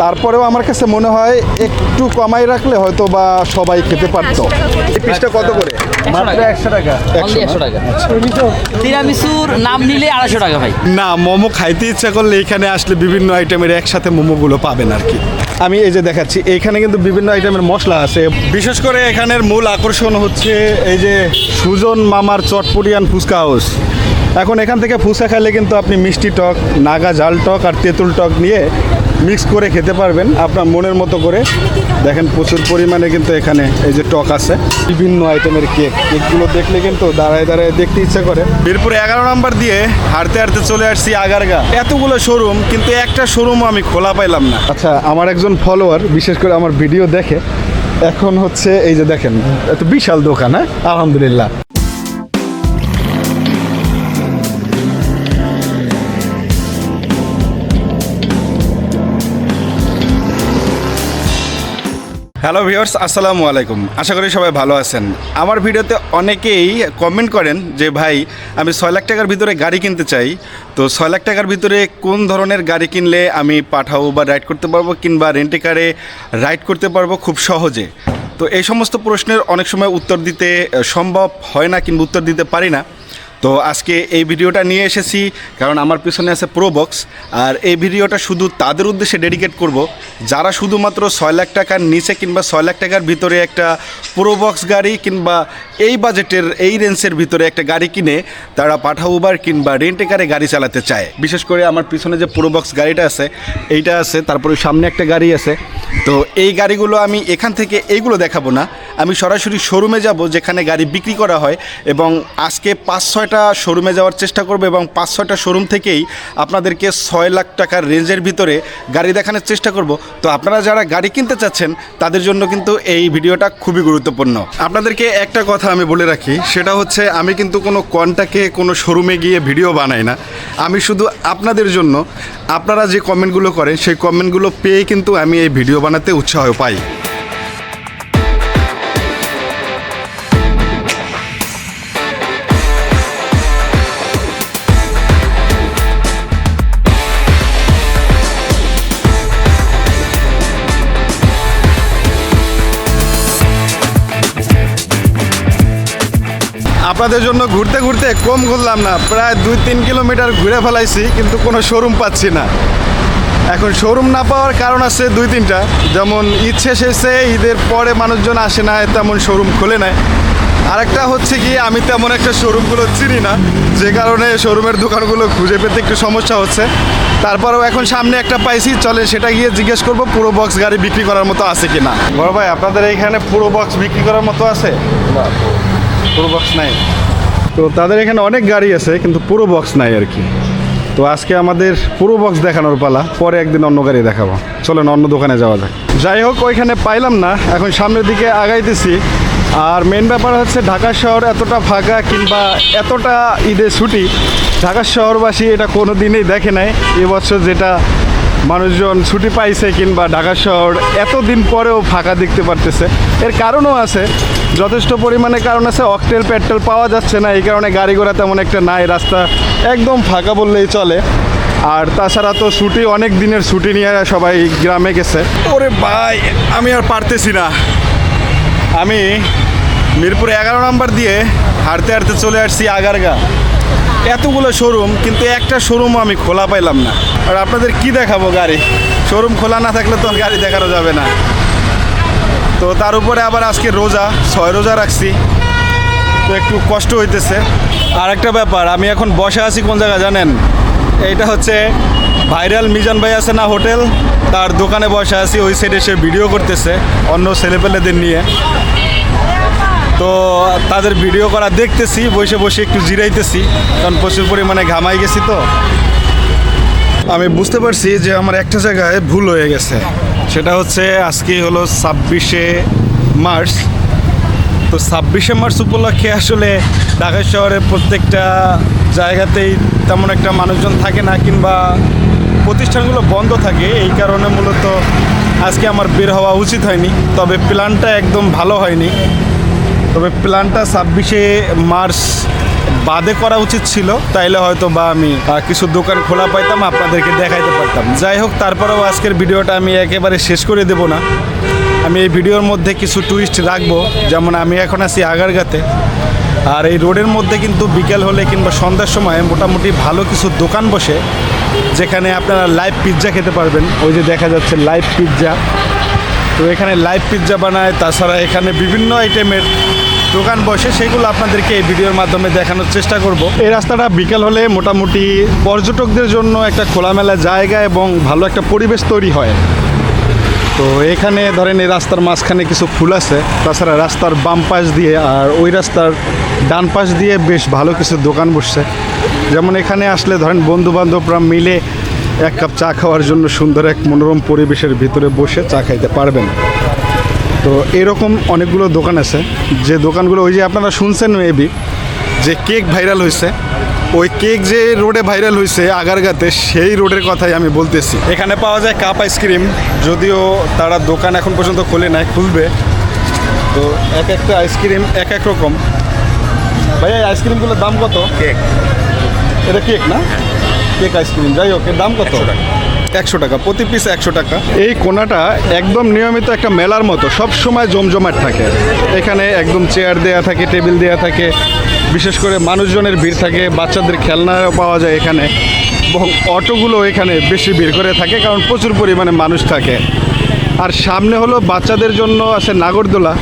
তারপরেও আমার কাছে মনে হয় একটু কমাই রাখলে হয়তো বা সবাই খেতে পারতো। এই পিসটা কত করে? মাত্র 100 টাকা। অনলি 100 টাকা। তিরামিসুর নাম নিলে 250 টাকা ভাই। না, মোমো খাইতে ইচ্ছা করলে এখানে আসলে বিভিন্ন আইটেমের একসাথে মোমোগুলো পাবেন আর কি। আমি এই যে দেখাচ্ছি, এইখানে কিন্তু বিভিন্ন আইটেমের মশলা আছে। বিশেষ করে এখানের মূল আকর্ষণ হচ্ছে এই যে সুজন মামার চটপটিয়ান ফুচকা হাউস। এখন এখান থেকে ফুচকা খাইলে কিন্তু আপনি মিষ্টি টক, নাগা ঝাল টক আর তেঁতুল টক নিয়ে মিক্স করে খেতে পারবেন আপনার মনের মতো করে। দেখেন প্রচুর পরিমাণে কিন্তু এখানে এই যে টক আছে, বিভিন্ন আইটেমের কেকগুলো দেখলে কিন্তু দাঁড়ায় দাঁড়ায় দেখতে ইচ্ছা করে। মিরপুর 11 নম্বর দিয়ে হাঁটতে হাঁটতে চলে আসছি আগারগা। এতগুলো শোরুম কিন্তু একটা শোরুমও আমি খোলা পাইলাম না। আচ্ছা, আমার একজন ফলোয়ার বিশেষ করে আমার ভিডিও দেখে, এখন হচ্ছে এই যে দেখেন এত বিশাল দোকান। হ্যাঁ, আলহামদুলিল্লাহ। হ্যালো ভিউয়ার্স, আসসালামু আলাইকুম। আশা করি সবাই ভালো আছেন। আমার ভিডিওতে অনেকেই কমেন্ট করেন যে ভাই, আমি 6 লাখ টাকার ভিতরে গাড়ি কিনতে চাই, তো 6 লাখ টাকার ভিতরে কোন ধরনের গাড়ি কিনলে আমি পাঠাও বা রাইড করতে পারবো কিংবা রেন্টে কারে রাইড করতে পারবো খুব সহজে। তো এই সমস্ত প্রশ্নের অনেক সময় উত্তর দিতে সম্ভব হয় না কিংবা উত্তর দিতে পারি না। তো আজকে এই ভিডিওটা নিয়ে এসেছি কারণ আমার পিছনে আছে প্রোবক্স, আর এই ভিডিওটা শুধু তাদের উদ্দেশ্যে ডেডিকেট করব যারা শুধুমাত্র 6 লাখ টাকার নিচে কিংবা 6 লাখ টাকার ভিতরে একটা প্রোবক্স গাড়ি কিংবা এই বাজেটের এই রেঞ্জের ভিতরে একটা গাড়ি কিনে তারা পাঠা উবার কিংবা রেন্টে কারে গাড়ি চালাতে চায়। বিশেষ করে আমার পিছনে যে প্রোবক্স গাড়িটা আছে এইটা আছে, তারপরে সামনে একটা গাড়ি আছে। তো এই গাড়িগুলো আমি এখান থেকে এইগুলো দেখাবো না, আমি সরাসরি শোরুমে যাব যেখানে গাড়ি বিক্রি করা হয়, এবং আজকে 5-6টা শোরুমে যাওয়ার চেষ্টা করব এবং 5-6টা শোরুম থেকেই আপনাদেরকে 6 লাখ টাকার রেঞ্জের ভিতরে গাড়ি দেখানোর চেষ্টা করব। তো আপনারা যারা গাড়ি কিনতে চাচ্ছেন তাদের জন্য কিন্তু এই ভিডিওটা খুবই গুরুত্বপূর্ণ। আপনাদেরকে একটা কথা আমি বলে রাখি, সেটা হচ্ছে আমি কিন্তু কোনো কন্টাক্টে কোনো শোরুমে গিয়ে ভিডিও বানাই না। আমি শুধু আপনাদের জন্য আপনারা যে কমেন্টগুলো করেন সেই কমেন্টগুলো পেয়ে কিন্তু আমি এই ভিডিও বানাতে উৎসাহ পাই। আপনাদের জন্য ঘুরতে ঘুরতে কম ঘুরলাম না, প্রায় 2-3 কিলোমিটার ঘুরে ফেলাইছি কিন্তু কোনো শোরুম পাচ্ছি না। এখন শোরুম না পাওয়ার কারণ আছে 2-3টা, যেমন ঈদ শেষ এসে ঈদের পরে মানুষজন আসে না, তেমন শোরুম খোলে নেয়। আরেকটা হচ্ছে কি, আমি তেমন একটা শোরুমগুলো চিনি না, যে কারণে শোরুমের দোকানগুলো খুঁজে পেতে একটু সমস্যা হচ্ছে। তারপরেও এখন সামনে একটা পাইছি, চলে সেটা গিয়ে জিজ্ঞেস করবো পুরো বক্স গাড়ি বিক্রি করার মতো আছে কিনা। বড় ভাই, আপনাদের এইখানে পুরো বক্স বিক্রি করার মতো আছে? পুরো বক্স নাই। তো তাদের এখানে অনেক গাড়ি আছে কিন্তু পুরো বক্স নাই আর কি। তো আজকে আমাদের পুরো বক্স দেখানোর পালা, পরে একদিন অন্য গাড়ি দেখাবো। চলেন অন্য দোকানে যাওয়া যাক। যাই হোক, ওইখানে পাইলাম না, এখন সামনের দিকে আগাইতেছি। আর মেন ব্যাপার হচ্ছে ঢাকা শহর এতটা ফাঁকা কিংবা এতটা ঈদের ছুটি ঢাকা শহরবাসী এটা কোনো দিনই দেখে নাই। এবছর যেটা মানুষজন ছুটি পাইছে কিংবা ঢাকা শহর এতদিন পরেও ফাঁকা দেখতে পারতেছে, এর কারণও আছে, যথেষ্ট পরিমাণে কারণ আছে। অকটেল পেট্রোল পাওয়া যাচ্ছে না, এই কারণে গাড়ি ঘোড়া তেমন একটা নাই, রাস্তা একদম ফাঁকা বললেই চলে। আর তাছাড়া তো ছুটি, অনেক দিনের ছুটি নিয়ে সবাই গ্রামে গেছে। ওরে ভাই, আমি আর পারতেছি না। আমি মিরপুর 11 নম্বর দিয়ে হাঁটতে হাঁটতে চলে আসছি আগারগা। এতগুলো শোরুম কিন্তু একটা শোরুমও আমি খোলা পাইলাম না। আর আপনাদের কি দেখাবো গাড়ি, শোরুম খোলা না থাকলে তো গাড়ি দেখানো যাবে না। তো তার উপরে আবার আজকে রোজা, 6 রোজা রাখছি, তো একটু কষ্ট হইতেছে। আর একটা ব্যাপার, আমি এখন বসে আছি কোন জায়গায় জানেন? এইটা হচ্ছে ভাইরাল মিজান ভাই আছে না হোটেল, তার দোকানে বসে আছি। ওই সাইডে সে ভিডিও করতেছে অন্য ছেলেপেলেদের নিয়ে, তো তাদের ভিডিও করা দেখতেছি, বসে বসে একটু জিরাইতেছি, কারণ প্রচুর পরিমাণে ঘামাই গেছি। তো আমি বুঝতে পারছি যে আমার একটা জায়গায় ভুল হয়ে গেছে, সেটা হচ্ছে আজকে হলো 26শে মার্চ। তো 26শে মার্চ উপলক্ষে আসলে ঢাকা শহরের প্রত্যেকটা জায়গাতেই তেমন একটা মানুষজন থাকে না কিংবা প্রতিষ্ঠানগুলো বন্ধ থাকে, এই কারণে মূলত আজকে আমার বের হওয়া উচিত হয়নি। তবে প্ল্যানটা একদম ভালো হয়নি, তবে প্ল্যানটা 26শে মার্চ বাদে করা উচিত ছিল, তাইলে হয়তো বা আমি কিছু দোকান খোলা পাইতাম, আপনাদেরকে দেখাইতে পারতাম। যাই হোক, তারপরেও আজকের ভিডিওটা আমি একেবারে শেষ করে দেব না। আমি এই ভিডিওর মধ্যে কিছু টুইস্ট রাখবো, যেমন আমি এখন আছি আগারগাঁতে, আর এই রোডের মধ্যে কিন্তু বিকেল হলে কিংবা সন্ধ্যার সময় মোটামুটি ভালো কিছু দোকান বসে, যেখানে আপনারা লাইভ পিৎজা খেতে পারবেন। ওই যে দেখা যাচ্ছে লাইভ পিৎজা, তো এখানে লাইভ পিৎজা বানায়, তাছাড়া এখানে বিভিন্ন আইটেমের দোকান বসে, সেগুলো আপনাদেরকে এই ভিডিওর মাধ্যমে দেখানোর চেষ্টা করব। এই রাস্তাটা বিকেল হলে মোটামুটি পর্যটকদের জন্য একটা খোলামেলা জায়গা এবং ভালো একটা পরিবেশ তৈরি হয়। তো এখানে ধরেন এই রাস্তার মাঝখানে কিছু ফুল আছে, তাছাড়া রাস্তার বাম পাশ দিয়ে আর ওই রাস্তার ডান পাশ দিয়ে বেশ ভালো কিছু দোকান বসছে। যেমন এখানে আসলে ধরেন বন্ধু বান্ধবরা মিলে এক কাপ চা খাওয়ার জন্য সুন্দর এক মনোরম পরিবেশের ভিতরে বসে চা খাইতে পারবেন। তো এরকম অনেকগুলো দোকান আছে, যে দোকানগুলো ওই যে আপনারা শুনছেন মেবি যে কেক ভাইরাল হয়েছে, ওই কেক যে রোডে ভাইরাল হয়েছে আগারগাঁতে, সেই রোডের কথাই আমি বলতেছি। এখানে পাওয়া যায় কাপ আইসক্রিম, যদিও তারা দোকান এখন পর্যন্ত খোলে নাই, খুলবে। তো এক একটা আইসক্রিম এক এক রকম। ভাইয়া এই আইসক্রিমগুলোর দাম কত? কেক এটা কেক না, কেক আইসক্রিম। যাই হোক, এর দাম কত? 100 টাকা প্রতি পিস, 100 টাকা। এই কোনাটা একদম নিয়মিত একটা মেলার মতো সব সময় জমজমাট থাকে। এখানে একদম চেয়ার দেয়া থাকে, টেবিল দেয়া থাকে, বিশেষ করে মানুষজনের ভিড় থাকে, বাচ্চাদের খেলনাও পাওয়া যায় এখানে, এবং অটোগুলো এখানে বেশি ভিড় করে থাকে কারণ প্রচুর পরিমাণে মানুষ থাকে। আর সামনে হলো বাচ্চাদের জন্য আছে নাগরদোলা,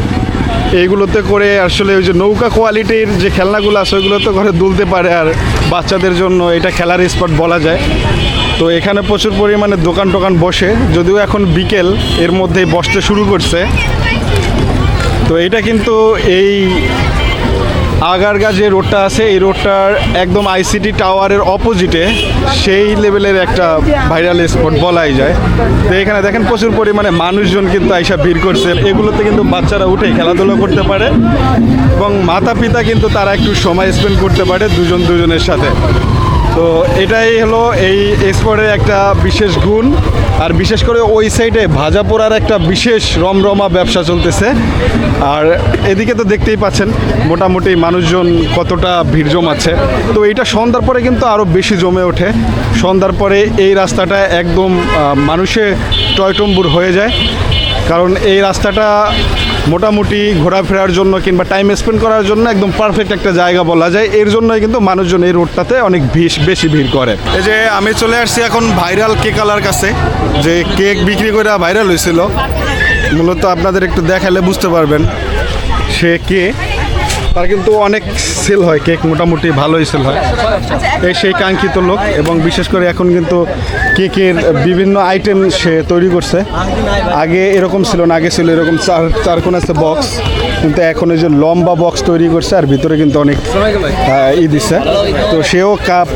এইগুলোতে করে আসলে ওই যে নৌকা কোয়ালিটির যে খেলনাগুলো আছে ওইগুলোতে করে দুলতে পারে, আর বাচ্চাদের জন্য এটা খেলার স্পট বলা যায়। তো এখানে প্রচুর পরিমাণে দোকান টোকান বসে, যদিও এখন বিকেল, এর মধ্যেই বসতে শুরু করছে। তো এটা কিন্তু এই আগারগাঁ যে রোডটা আছে, এই রোডটার একদম আইসিটি টাওয়ারের অপোজিটে সেই লেভেলের একটা ভাইরাল স্পট বলাই যায়। তো এখানে দেখেন প্রচুর পরিমাণে মানুষজন কিন্তু আইসা ভিড় করছে। এগুলোতে কিন্তু বাচ্চারা উঠে খেলাধুলা করতে পারে এবং মাতা পিতা কিন্তু তারা একটু সময় স্পেন্ড করতে পারে দুজনের সাথে। তো এটাই হলো এই স্পটের একটা বিশেষ গুণ। আর বিশেষ করে ওই সাইডে ভাজা পোড়ার একটা বিশেষ রমরমা ব্যবসা চলতেছে। আর এদিকে তো দেখতেই পাচ্ছেন মোটামুটি মানুষজন কতটা ভিড় জমাচ্ছে। তো এইটা সন্ধ্যার পরে কিন্তু আরও বেশি জমে ওঠে। সন্ধ্যার পরে এই রাস্তাটা একদম মানুষে টয়টম্বুর হয়ে যায়, কারণ এই রাস্তাটা মোটামুটি ঘোরাফেরার জন্য কিংবা টাইম স্পেন্ড করার জন্য একদম পারফেক্ট একটা জায়গা বলা যায়। এর জন্যই কিন্তু মানুষজন এই রোডটাতে অনেক বেশি ভিড় করে। এই যে আমি চলে আসছি এখন ভাইরাল কেকালার কাছে, যে কেক বিক্রি করে ভাইরাল হয়েছিল। মূলত আপনাদের একটু দেখালে বুঝতে পারবেন সে কে। তার কিন্তু অনেক সেল হয় কেক, মোটামুটি ভালোই সেল হয়। এই সেই কাঙ্ক্ষিত লোক, এবং বিশেষ করে এখন কিন্তু কেকের বিভিন্ন আইটেম সে তৈরি করছে। আগে এরকম ছিল না, আগে ছিল এরকম চার কোণ আছে বক্স, কিন্তু এখন ওই যে লম্বা বক্স তৈরি করছে, আর ভিতরে কিন্তু অনেক দিচ্ছে। তো সেও কাপ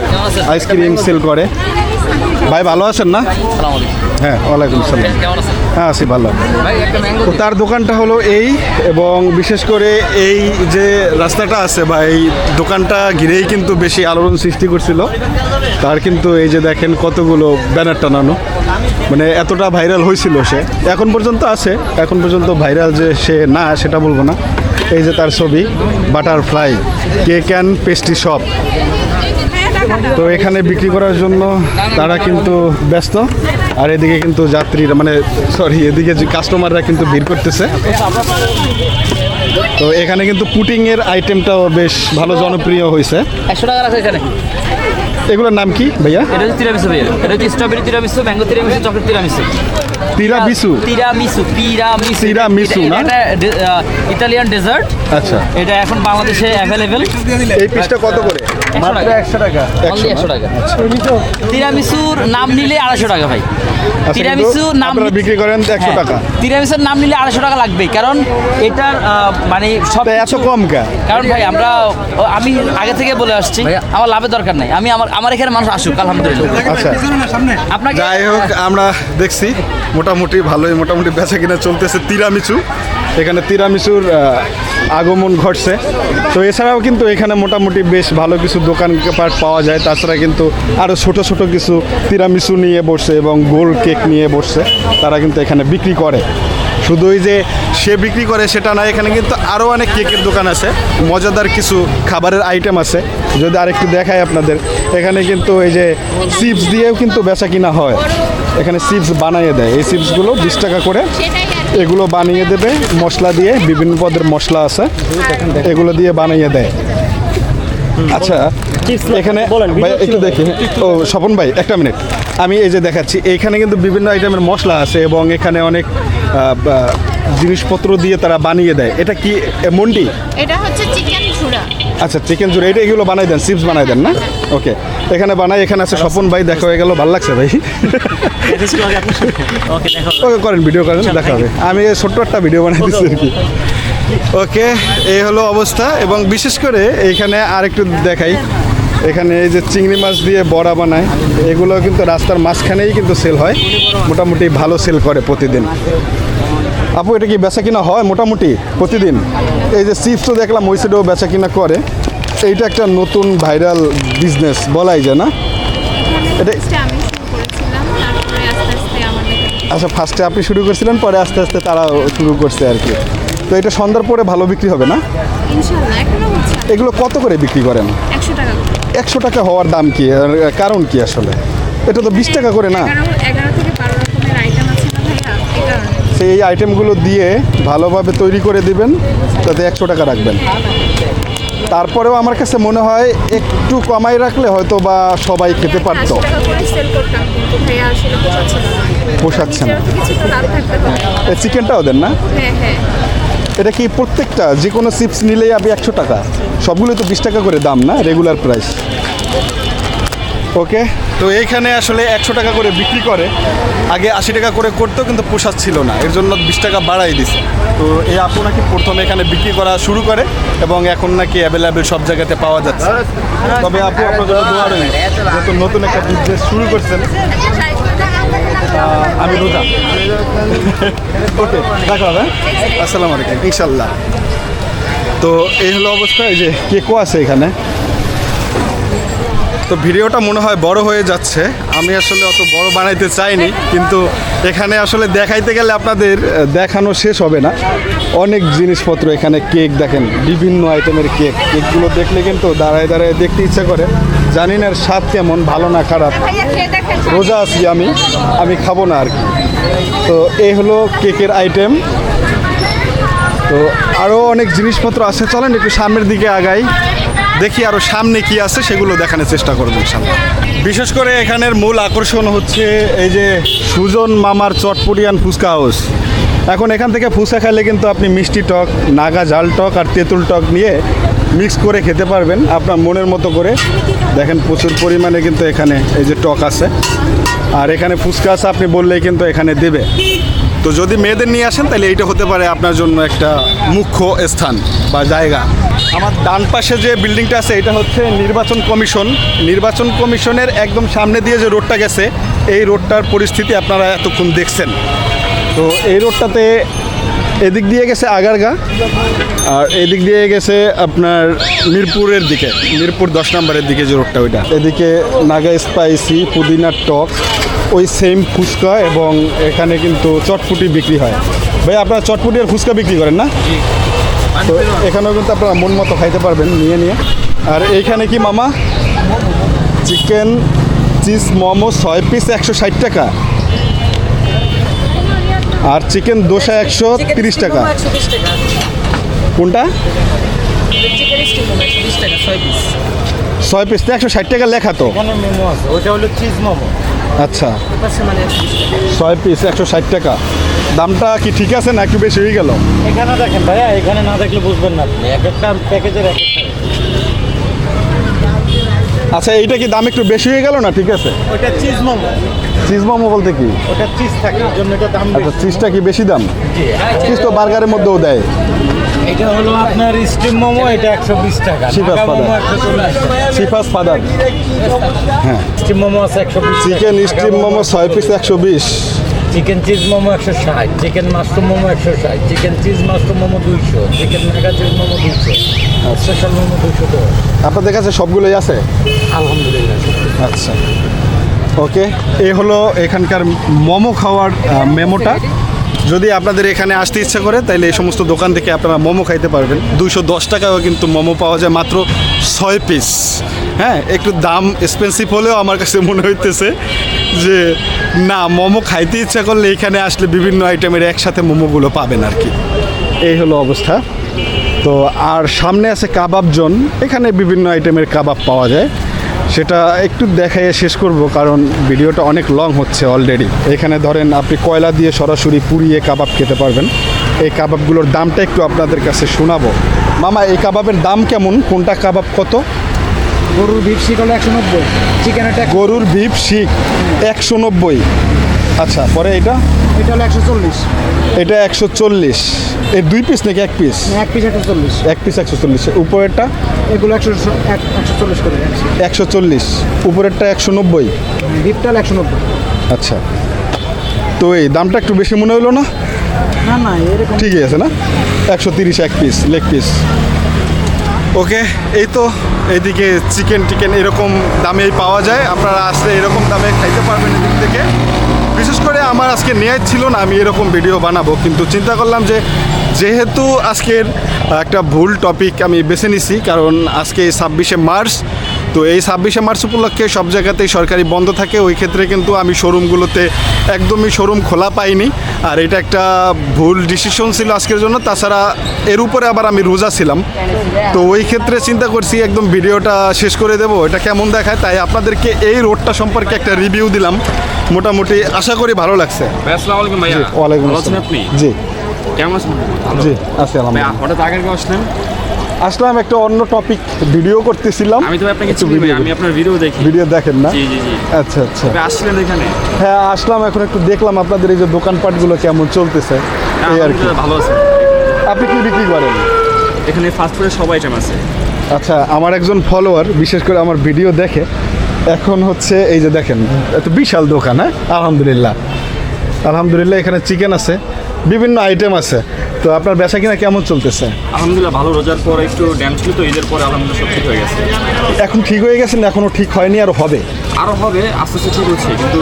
আইসক্রিম সেল করে। ভাই ভালো আছেন না? হ্যাঁ, ওয়ালাইকুম সালাম। হ্যাঁ আছি ভালো। তো তার দোকানটা হলো এই, এবং বিশেষ করে এই যে রাস্তাটা আছে বা এই দোকানটা ঘিরেই কিন্তু বেশি আলোড়ন সৃষ্টি করছিল। তার কিন্তু এই যে দেখেন কতগুলো ব্যানার টানানো, মানে এতটা ভাইরাল হয়েছিল সে। এখন পর্যন্ত আছে, এখন পর্যন্ত ভাইরাল যে সে না সেটা বলবো না। এই যে তার ছবি, butterfly cake and pastry shop. তো এখানে বিক্রি করার জন্য তারা কিন্তু ব্যস্ত, আর এদিকে কিন্তু যাত্রীরা এদিকে যে কাস্টমাররা কিন্তু ভিড় করতেছে। তো এখানে কিন্তু পুটিংয়ের আইটেমটাও বেশ ভালো জনপ্রিয় হয়েছে। 100 টাকা আছে এখানে। এগুলোর নাম কি ভাইয়া? এটা হচ্ছে তিরামিসু ভাইয়া। এটা হচ্ছে strawberry tiramisu, mango tiramisu, chocolate tiramisu. Tiramisu না? এটা ইতালিয়ান ডেজার্ট। আচ্ছা, এটা এখন বাংলাদেশে অ্যাভেলেবেল। এই পিসটা কত করে? মাত্র 100 টাকা। অনলি 100 টাকা। তিরামিসুর নাম নিলে 250 টাকা ভাই। তিরামিসু নাম আপনারা বিক্রি করেন 100 টাকা। তিরামিসুর নাম নিলে 250 টাকা লাগবে, কারণ এটার মানে সব এত কম কে? কারণ ভাই আমি আগে থেকে বলে আসছি, আমার লাভের দরকার নাই। আমার এখানে মানুষ আসুক, আলহামদুলিল্লাহ। আচ্ছা, আপনাকে যাই হোক, আমরা দেখছি মোটামুটি ভালোই বেচা কিনা চলতেছে। তিরামিসু, এখানে তিরামিসুর আগমন ঘটছে। তো এছাড়াও কিন্তু এখানে মোটামুটি বেশ ভালো কিছু দোকানপাট পাওয়া যায়। তাছাড়া কিন্তু আরও ছোট কিছু তিরামিসু নিয়ে বসছে এবং গোল কেক নিয়ে বসছে, তারা কিন্তু এখানে বিক্রি করে। শুধু ওই যে সে বিক্রি করে সেটা না, এখানে কিন্তু আরও অনেক কেকের দোকান আছে, মজাদার কিছু খাবারের আইটেম আছে। যদি আরেকটু দেখাই আপনাদের, এখানে কিন্তু এই যে চিপস দিয়েও কিন্তু বেচা কিনা হয়। এখানে চিপস বানিয়ে দেয়, এই চিপসগুলো 20 টাকা করে এগুলো বানিয়ে দেবে মশলা দিয়ে, বিভিন্ন পদের মশলা আছে, এগুলো দিয়ে বানিয়ে দেয়। আচ্ছা এখানে ভাই একটু দেখি, ও স্বপন ভাই একটা মিনিট, আমি এই যে দেখাচ্ছি এইখানে কিন্তু বিভিন্ন আইটেমের মশলা আছে এবং এখানে অনেক জিনিসপত্র দিয়ে তারা বানিয়ে দেয়। এটা কি মন্ডি? এটা হচ্ছে চিকেন ঝুড়া। আচ্ছা চিকেন জুড়ে এটা এগুলো বানাই দেন, চিপস বানাই দেন না? ওকে, এখানে বানাই, এখানে আছে স্বপন ভাই, দেখা হয়ে গেল, ভালো লাগছে ভাই। ওকে করেন, ভিডিও করেন, দেখা হবে। আমি এই ছোট্ট একটা ভিডিও বানাই দিচ্ছি আর কি। ওকে, এই হলো অবস্থা। এবং বিশেষ করে এইখানে আরেকটু দেখাই, এখানে এই যে চিংড়ি মাছ দিয়ে বড়া বানায়, এগুলো কিন্তু রাস্তার মাঝখানেই কিন্তু সেল হয়, মোটামুটি ভালো সেল করে প্রতিদিন। আপু এটা কি বেচা কিনা হয় মোটামুটি প্রতিদিন? এই যে চিপসও দেখলাম ওই সাইডেও বেচা কিনা করে, এইটা একটা নতুন ভাইরাল বিজনেস বলাই যায় না? এটা আমি শুরু করেছিলাম, তারপরে আস্তে আস্তে আমাদের আচ্ছা ফার্স্টে আপনি শুরু করছিলেন, পরে আস্তে আস্তে তারা শুরু করছে আর কি। তো এটা সন্ধ্যার পরে ভালো বিক্রি হবে না? ইনশাআল্লাহ এখনো হচ্ছে। এগুলো কত করে বিক্রি করেন? 100 টাকা করে। 100 টাকা হওয়ার দাম কি, আর কারণ কি আসলে? এটা তো 20 টাকা করে না? 11 থেকে 12 রকমের আইটেম আছে না ভাইয়া, এই কারণে। সেই আইটেমগুলো দিয়ে ভালোভাবে তৈরি করে দিবেন, তাতে 100 টাকা রাখবেন। তারপরেও আমার কাছে মনে হয় একটু কমাই রাখলে হয়তো বা সবাই খেতে পারতো। 80 টাকা করে সেল করতাম, কিন্তু ভাইয়া আসলে পোষাচ্ছে না। পোষাচ্ছে না। কিছু তো লাভ থাকতে হবে। চিকেনটাও দেন না? হ্যাঁ হ্যাঁ। এটা কি প্রত্যেকটা যে কোনো চিপস নিলেই আপনি 100 টাকা? সবগুলো তো 20 টাকা করে দাম না, রেগুলার প্রাইস। ওকে, তো এইখানে আসলে 100 টাকা করে বিক্রি করে, আগে 80 টাকা করে করতো কিন্তু পোষাচ্ছিল না, এর জন্য 20 টাকা বাড়াই দিছে। তো এই আপু নাকি প্রথমে এখানে বিক্রি করা শুরু করে এবং এখন নাকি অ্যাভেলেবেল সব জায়গাতে পাওয়া যাচ্ছে। তবে আপু আপনার জন্য দোয়া রইল, যেহেতু নতুন একটা বিজনেস শুরু করছেন। আমি রোজা। ওকে, দেখা হবে। আসসালামু আলাইকুম, ইনশাল্লাহ। তো এই হলো অবস্থা, এই যে কেকও আছে এখানে। তো ভিডিওটা মনে হয় বড় হয়ে যাচ্ছে, আমি আসলে অত বড় বানাইতে চাইনি, কিন্তু এখানে আসলে দেখাইতে গেলে আপনাদের দেখানো শেষ হবে না। অনেক জিনিসপত্র এখানে, কেক দেখেন, বিভিন্ন আইটেমের কেক, কেকগুলো দেখলে কিন্তু দাঁড়ায় দাঁড়ায় দেখতে ইচ্ছা করে। জানি না এর স্বাদ কেমন, ভালো না খারাপ, রোজা আছি আমি খাবো না আর কি। তো এই হলো কেকের আইটেম। তো আরও অনেক জিনিসপত্র আছে, চলেন একটু সামনের দিকে আগাই, দেখি আরও সামনে কি আছে সেগুলো দেখানোর চেষ্টা করবো ইনশাল্লাহ। বিশেষ করে এখানের মূল আকর্ষণ হচ্ছে এই যে সুজন মামার চটপটিয়ান ফুচকা হাউস। এখন এখান থেকে ফুচকা খাইলে কিন্তু আপনি মিষ্টি টক, নাগা ঝাল টক আর তেঁতুল টক নিয়ে মিক্স করে খেতে পারবেন আপনার মনের মতো করে। দেখেন প্রচুর পরিমাণে কিন্তু এখানে এই যে টক আছে, আর এখানে ফুচকা আছে, আপনি বললেই কিন্তু এখানে দেবে। তো যদি মেয়েদের নিয়ে আসেন তাহলে এইটা হতে পারে আপনার জন্য একটা মুখ্য স্থান বা জায়গা। আমার ডান পাশে যে বিল্ডিংটা আছে এটা হচ্ছে নির্বাচন কমিশন। নির্বাচন কমিশনের একদম সামনে দিয়ে যে রোডটা গেছে, এই রোডটার পরিস্থিতি আপনারা এতক্ষণ দেখছেন। তো এই রোডটাতে এদিক দিয়ে গেছে আগারগা, আর এদিক দিয়ে গেছে আপনার মিরপুরের দিকে, মিরপুর 10 নম্বরের দিকে যে রোডটা ওইটা। এদিকে নাগা স্পাইসি, পুদিনার টক, ওই সেম ফুচকা, এবং এখানে কিন্তু চটপুটি বিক্রি হয়। ভাই আপনারা চটপুটি আর ফুচকা বিক্রি করেন না? তো এখানেও কিন্তু আপনারা মন মতো খাইতে পারবেন নিয়ে নিয়ে। আর এইখানে কি মামা চিকেন চিজ মোমো 6 পিস 160 টাকা, আর চিকেন দোসা 130 টাকা। কোনটা? 6 পিস 160 টাকা লেখা তো। ওটা হলো চিজ মোমো। আচ্ছা 6 পিস 160 টাকা, দামটা কি ঠিক আছে না একটু বেশি হয়ে গেল? এখানে দেখেন ভাইয়া, এখানে না দেখলে বুঝবেন না আপনি, এক একটা প্যাকেজের এক একটা। আচ্ছা এইটা কি দাম একটু বেশি হয়ে গেল না ঠিক আছে? ওটা চিজ মোমো। চিজ মোমো বলতে কি? ওটা চিজ থাকে, এর জন্য এটা দাম আচ্ছা বেশি। চিজটা কি বেশি দাম? চিজ তো বার্গারের মধ্যেও দেয়। এটা হলো আপনার স্টিম মোমো, এটা 120 টাকা। শিফাস নাগা মোমো ফাদার। 140 টাকা। সিফাস ফাদার। হ্যাঁ, স্টিম মোমো আছে 120 টাকা। Chicken steam momo 6 piece 120। Chicken cheese momo 160, chicken mushroom momo 160, chicken cheese mushroom momo 200, chicken Naga cheese momo 200, special momo 200 টাকা। আপনাদের কাছে সবগুলোই আছে? আলহামদুলিল্লাহ। আচ্ছা ওকে, এই হলো এখানকার মোমো খাওয়ার মেমোটা। যদি আপনাদের এখানে আসতে ইচ্ছা করে তাহলে এই সমস্ত দোকান থেকে আপনারা মোমো খাইতে পারবেন। 210 টাকাও কিন্তু মোমো পাওয়া যায় মাত্র 6 পিস। হ্যাঁ, একটু দাম এক্সপেন্সিভ হলেও আমার কাছে মনে হইতেছে যে না, মোমো খাইতে ইচ্ছা করলে এখানে আসলে বিভিন্ন আইটেমের একসাথে মোমোগুলো পাবেন আর কি। এই হলো অবস্থা। তো আর সামনে আছে কাবাব জোন, এখানে বিভিন্ন আইটেমের কাবাব পাওয়া যায়। সেটা একটু দেখাইয়ে শেষ করব কারণ ভিডিওটা অনেক লং হচ্ছে অলরেডি। এখানে ধরেন আপনি কয়লা দিয়ে সরাসরি পুড়িয়ে কাবাব খেতে পারবেন। এই কাবাবগুলোর দামটা একটু আপনাদের কাছে শোনাবো। মামা, এই কাবাবের দাম কেমন? কোনটা কাবাব কত? গরুর বিফ শিক হলো 190, চিকেনেরটা গরুর বিফ শিক 190। আচ্ছা, পরে এটা এটা হলো 140, এটা 140। এর 2 পিস নাকি 1 পিস? এক পিস 140, 1 পিস 140। উপরেরটা এগুলো 140 করে যাচ্ছে। 140, উপরেরটা 190। বিফটা হলো 190। আচ্ছা, তো এই দামটা একটু বেশি মনে হলো না? না না, এরকম ঠিকই আছে না? 130 এক পিস, লেগ পিস। ওকে, এই তো এইদিকে চিকেন এরকম দামেই পাওয়া যায়। আপনারা আসলে এরকম দামে খাইতে পারবেন এদিক থেকে। বিশেষ করে আমার আজকে নিয়ত ছিল না আমি এরকম ভিডিও বানাবো, কিন্তু চিন্তা করলাম যে যেহেতু আজকের একটা ভুল টপিক আমি বেছে নিছি, কারণ আজকে 26শে মার্চ। তো এই 26শে মার্চ উপলক্ষে সব জায়গাতেই সরকারি বন্ধ থাকে। ওই ক্ষেত্রে কিন্তু আমি শোরুমগুলোতে একদমই শোরুম খোলা পাইনি। আর এটা একটা ভুল ডিসিশন ছিল আজকের জন্য। তাছাড়া এর উপরে আবার আমি রোজা ছিলাম। তো ওই ক্ষেত্রে চিন্তা করছি একদম ভিডিওটা শেষ করে দেবো, এটা কেমন দেখায়। তাই আপনাদেরকে এই রোডটা সম্পর্কে একটা রিভিউ দিলাম। মোটামুটি আশা করি ভালো লাগছে। ভাই, আসসালামু আলাইকুম ভাইয়া। জি, ওয়ালাইকুম ভালো আছেন আসসালাম। আপনি? জি কেমন আছেন? ভালো। জি, আছি ভাই, আলহামদুলিল্লাহ। হঠাৎ আগের কেউ আসলেন? আসলাম একটা অন্য টপিক ভিডিও করতেছিলাম। আমি তো আপনাকে একটু চিনি ভাই, video আমি আপনার ভিডিও দেখি। ভিডিও দেখেন না? জি জি জি। আচ্ছা আচ্ছা। ভাই, আসছিলেন এখানে? হ্যাঁ, আসলাম। এখন একটু দেখলাম আপনাদের এই যে দোকানপাটগুলো কেমন চলতেছে এই আর কি। আলহামদুলিল্লাহ, ভালো আছে। আপনি কি বিক্রি করেন? এখানে ফাস্ট ফুডের সব আইটেম আছে। আচ্ছা, আমার একজন ফলোয়ার বিশেষ করে আমার ভিডিও দেখে। এখন হচ্ছে এই যে দেখেন, এত বিশাল দোকান। হ্যাঁ, আলহামদুলিল্লাহ আলহামদুলিল্লাহ। এখানে চিকেন আছে, বিভিন্ন আইটেম আছে। তো আপনার বেচা কিনা কেমন চলতেছে? আলহামদুলিল্লাহ ভালো। রোজার পর একটু ড্যাম ছিল, তো ঈদের পরে আলহামদুলিল্লাহ সব ঠিক হয়ে গেছে। এখন ঠিক হয়ে গেছে না এখনো ঠিক হয়নি? আর হবে? আরও হবে, আস্তে আস্তে ঠিক হচ্ছে, কিন্তু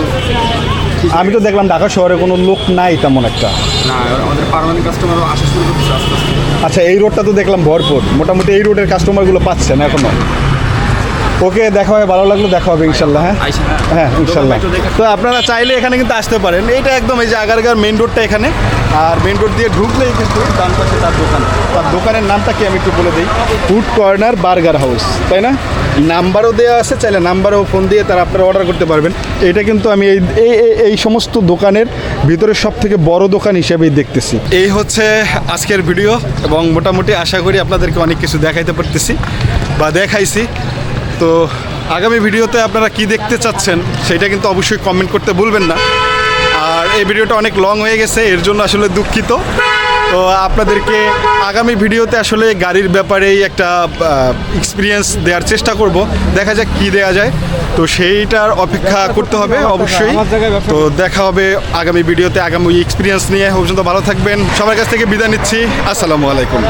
আমি তো দেখলাম ঢাকা শহরে কোনো লোক নাই তেমন একটা। না, আমাদের পার্মানেন্ট কাস্টমারও আসা শুরু করতেছে আস্তে আস্তে। আচ্ছা, এই রোডটা তো দেখলাম ভরপুর। মোটামুটি এই রোডের কাস্টমারগুলো পাচ্ছেন এখনো? ওকে, দেখা হয়, ভালো লাগলো। দেখা হবে ইনশাল্লাহ। হ্যাঁ আইসা, হ্যাঁ, ইনশাল্লাহ। দোকানটা একটু দেখে- তো আপনারা চাইলে এখানে কিন্তু আসতে পারেন। এইটা একদম এই যে আগারগাঁর মেইন রোডটা এখানে। আর মেইন রোড দিয়ে ঢুকলেই কিন্তু ডান পাশে তার দোকান। তার দোকানের নামটা কি আমি একটু বলে দিই, ফুড কর্নার বার্গার হাউস, তাই না? নাম্বারও দেওয়া আছে, চাইলে নাম্বারেও ফোন দিয়ে তারা আপনারা অর্ডার করতে পারবেন। এটা কিন্তু আমি এই সমস্ত দোকানের ভিতরে সব থেকে বড় দোকান হিসেবেই দেখতেছি। এই হচ্ছে আজকের ভিডিও, এবং মোটামুটি আশা করি আপনাদেরকে অনেক কিছু দেখাইতে পারতেছি বা দেখাইছি। তো আগামী ভিডিওতে আপনারা কি দেখতে চাচ্ছেন সেটা কিন্তু অবশ্যই কমেন্ট করতে ভুলবেন না। আর এই ভিডিওটা অনেক লং হয়ে গেছে, এর জন্য আসলে দুঃখিত। তো আপনাদেরকে আগামী ভিডিওতে আসলে গাড়ির ব্যাপারেই একটা এক্সপিরিয়েন্স দেওয়ার চেষ্টা করব। দেখা যাক কি দেওয়া যায়, তো সেইটার অপেক্ষা করতে হবে অবশ্যই। তো দেখা হবে আগামী ভিডিওতে আগামী এক্সপিরিয়েন্স নিয়ে। পর্যন্ত ভালো থাকবেন। সবার কাছ থেকে বিদায় নিচ্ছি। আসসালামু আলাইকুম।